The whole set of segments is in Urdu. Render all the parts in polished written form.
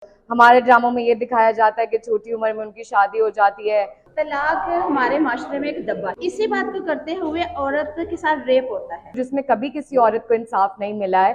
ہمارے ڈراموں میں یہ دکھایا جاتا ہے کہ چھوٹی عمر میں ان کی شادی ہو جاتی ہے. طلاق ہمارے معاشرے میں ایک دبا ہے. اسی بات کو کرتے ہوئے عورت کے ساتھ ریپ ہوتا ہے جس میں کبھی کسی عورت کو انصاف نہیں ملا ہے.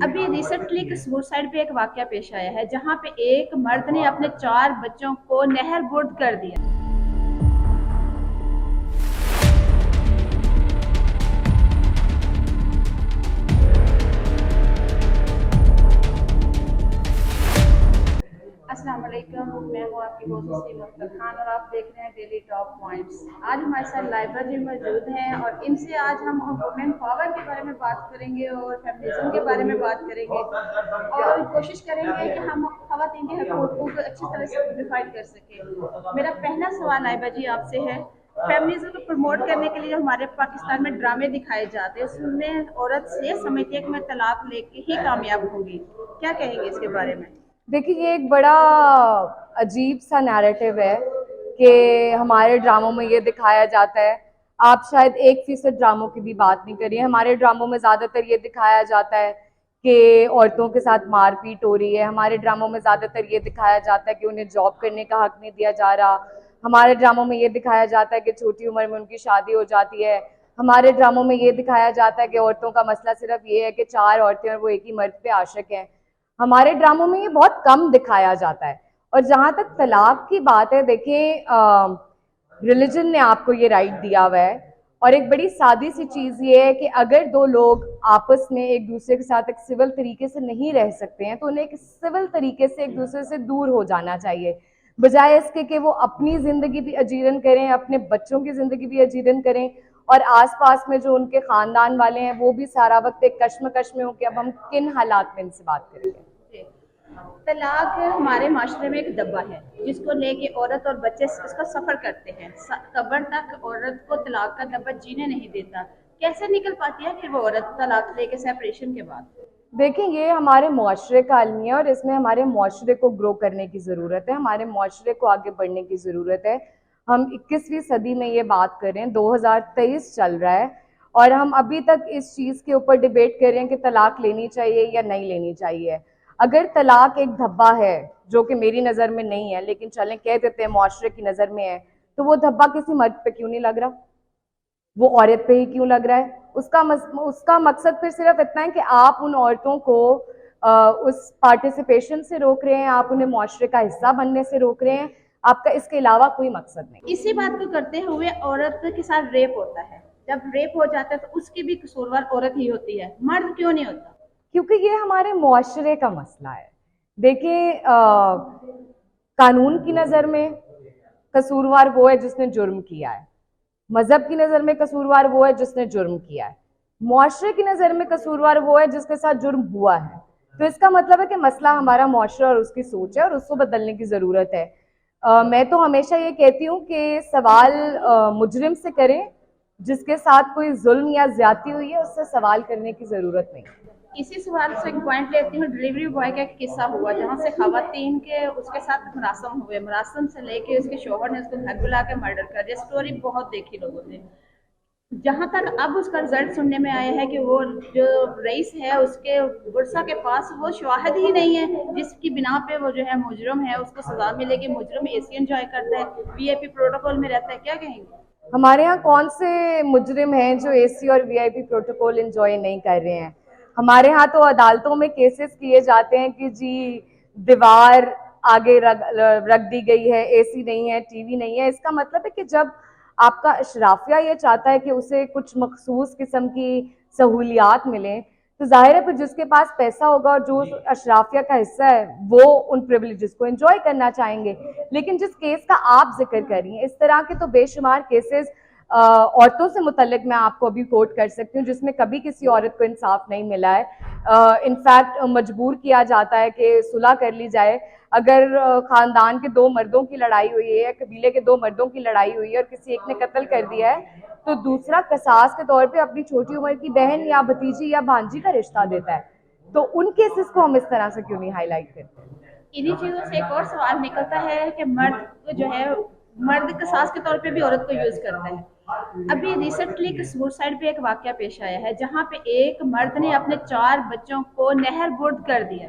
ابھی ریسنٹلی کسمور سائڈ پہ ایک واقعہ پیش آیا ہے جہاں پہ ایک مرد نے اپنے 4 بچوں کو نہر برد کر دیا. السلام علیکم، میں ہوں آپ کی ہوسٹ نسیم اختر خان اور آپ دیکھ رہے ہیں ڈیلی ٹاپ پوائنٹس. آج ہمارے ساتھ لائبہ جی موجود ہیں اور ان سے آج ہم وومن پاور کے بارے میں بات کریں گے اور فیمنزم کے بارے میں بات کریں گے اور کوشش کریں گے کہ ہم خواتین کے حقوق کو اچھی طرح سے ڈیفائن کر سکیں. میرا پہلا سوال لائبہ جی آپ سے ہے، فیمنزم کو پروموٹ کرنے کے لیے جو ہمارے پاکستان میں ڈرامے دکھائے جاتے ہیں اس میں عورت سے سمجھتی ہے کہ میں طلاق لے کے ہی کامیاب ہوں گی، کیا کہیں گے اس کے بارے میں؟ دیکھیے یہ ایک بڑا عجیب سا نیریٹو ہے کہ ہمارے ڈراموں میں یہ دکھایا جاتا ہے. آپ شاید 1% ڈراموں کی بھی بات نہیں کریے. ہمارے ڈراموں میں زیادہ تر یہ دکھایا جاتا ہے کہ عورتوں کے ساتھ مار پیٹ ہو رہی ہے. ہمارے ڈراموں میں زیادہ تر یہ دکھایا جاتا ہے کہ انہیں جاب کرنے کا حق نہیں دیا جا رہا. ہمارے ڈراموں میں یہ دکھایا جاتا ہے کہ چھوٹی عمر میں ان کی شادی ہو جاتی ہے. ہمارے ڈراموں میں یہ دکھایا جاتا ہے کہ عورتوں کا مسئلہ صرف یہ ہے کہ 4 عورتیں اور وہ ایک ہی مرد پہ عاشق ہیں. ہمارے ڈراموں میں یہ بہت کم دکھایا جاتا ہے. اور جہاں تک طلاق کی بات ہے، دیکھیں ریلیجن نے آپ کو یہ رائٹ دیا ہوا ہے اور ایک بڑی سادی سی چیز یہ ہے کہ اگر 2 لوگ آپس میں ایک دوسرے کے ساتھ ایک سول طریقے سے نہیں رہ سکتے ہیں تو انہیں ایک سول طریقے سے ایک دوسرے سے دور ہو جانا چاہیے، بجائے اس کے کہ وہ اپنی زندگی بھی اجیرن کریں، اپنے بچوں کی زندگی بھی اجیرن کریں اور آس پاس میں جو ان کے خاندان والے ہیں وہ بھی سارا وقت ایک کشمکش میں ہوں کہ اب ہم کن حالات میں ان سے بات کریں گے. طلاق ہمارے معاشرے میں ایک دبا ہے جس کو لے کے عورت اور بچے اس کا سفر کرتے ہیں. قبر تک عورت کو طلاق کا دبا جینے نہیں دیتا. کیسے نکل پاتی ہے پھر وہ عورت طلاق لے کے سیپریشن کے بعد؟ دیکھیں یہ ہمارے معاشرے کا المیہ ہے اور اس میں ہمارے معاشرے کو گرو کرنے کی ضرورت ہے، ہمارے معاشرے کو آگے بڑھنے کی ضرورت ہے. ہم 21ویں صدی میں یہ بات کر رہے ہیں، 2023 چل رہا ہے اور ہم ابھی تک اس چیز کے اوپر ڈیبیٹ کر رہے ہیں کہ طلاق لینی چاہیے یا نہیں لینی چاہیے. اگر طلاق ایک دھبا ہے جو کہ میری نظر میں نہیں ہے لیکن چلیں کہہ دیتے ہیں معاشرے کی نظر میں ہے، تو وہ دھبا کسی مرد پہ کیوں نہیں لگ رہا؟ وہ عورت پہ ہی کیوں لگ رہا ہے؟ اس کا مقصد پھر صرف اتنا ہے کہ آپ ان عورتوں کو اس پارٹیسپیشن سے روک رہے ہیں، آپ انہیں معاشرے کا حصہ بننے سے روک رہے ہیں. آپ کا اس کے علاوہ کوئی مقصد نہیں. اسی بات کو کرتے ہوئے عورت کے ساتھ ریپ ہوتا ہے. جب ریپ ہو جاتا ہے تو اس کی بھی قصوروار عورت ہی ہوتی ہے، مرد کیوں نہیں ہوتا؟ کیونکہ یہ ہمارے معاشرے کا مسئلہ ہے. دیکھیں قانون کی نظر میں قصوروار وہ ہے جس نے جرم کیا ہے، مذہب کی نظر میں قصوروار وہ ہے جس نے جرم کیا ہے، معاشرے کی نظر میں قصوروار وہ ہے جس کے ساتھ جرم ہوا ہے. تو اس کا مطلب ہے کہ مسئلہ ہمارا معاشرہ اور اس کی سوچ ہے اور اس کو بدلنے کی ضرورت ہے. میں تو ہمیشہ یہ کہتی ہوں کہ سوال مجرم سے کریں، جس کے ساتھ کوئی ظلم یا زیادتی ہوئی ہے اس سے سوال کرنے کی ضرورت نہیں. اسی سوال سے ایک پوائنٹ لیتی ہوں، ڈلیوری بوائے کا ایک قصہ ہوا جہاں سے خواتین کے اس کے ساتھ مراسم ہوئے، مراسم سے لے کے اس کے شوہر نے اس کو گھر بلا کے مرڈر کر دیا. اسٹوری بہت دیکھی لوگوں نے. جہاں تک اب اس کا رزلٹ سننے میں آیا ہے کہ وہ جو رئیس ہے اس کے ورثہ کے پاس وہ شواہد ہی نہیں ہے جس کی بنا پہ وہ جو ہے مجرم ہے اس کو سزا ملے گی. مجرم اے سی انجوائے کرتا ہے، وی آئی پی پروٹوکول میں رہتا ہے، کیا کہیں گے؟ ہمارے ہاں کون سے مجرم ہیں جو اے سی اور وی آئی پی پروٹوکول انجوائے نہیں کر رہے ہیں؟ ہمارے ہاں تو عدالتوں میں کیسز کیے جاتے ہیں کہ جی دیوار آگے رکھ دی گئی ہے، اے سی نہیں ہے، ٹی وی نہیں ہے. اس کا مطلب ہے کہ جب آپ کا اشرافیہ یہ چاہتا ہے کہ اسے کچھ مخصوص قسم کی سہولیات ملیں تو ظاہر ہے پھر جس کے پاس پیسہ ہوگا اور جو اشرافیہ کا حصہ ہے وہ ان پریویلیجز کو انجوائے کرنا چاہیں گے. لیکن جس کیس کا آپ ذکر کر رہی ہیں، اس طرح کے تو بے شمار کیسز عورتوں سے متعلق میں آپ کو ابھی کوٹ کر سکتی ہوں جس میں کبھی کسی عورت کو انصاف نہیں ملا ہے. انفیکٹ مجبور کیا جاتا ہے کہ صلح کر لی جائے. اگر خاندان کے 2 مردوں کی لڑائی ہوئی ہے، قبیلے کے 2 مردوں کی لڑائی ہوئی ہے اور کسی ایک نے قتل کر دیا ہے تو دوسرا قصاص کے طور پہ اپنی چھوٹی عمر کی بہن یا بھتیجی یا بھانجی کا رشتہ دیتا ہے. تو ان کیسز کو ہم اس طرح سے کیوں نہیں ہائی لائٹ کرتے؟ انہی چیزوں سے ایک اور سوال نکلتا ہے کہ مرد جو ہے مرد قصاص کے طور پہ بھی عورت کو یوز کرتا ہے. ابھی ریسنٹلی کسمور سائڈ پہ ایک واقعہ پیش آیا ہے جہاں پہ ایک مرد نے اپنے 4 بچوں کو نہر برد کر دیا.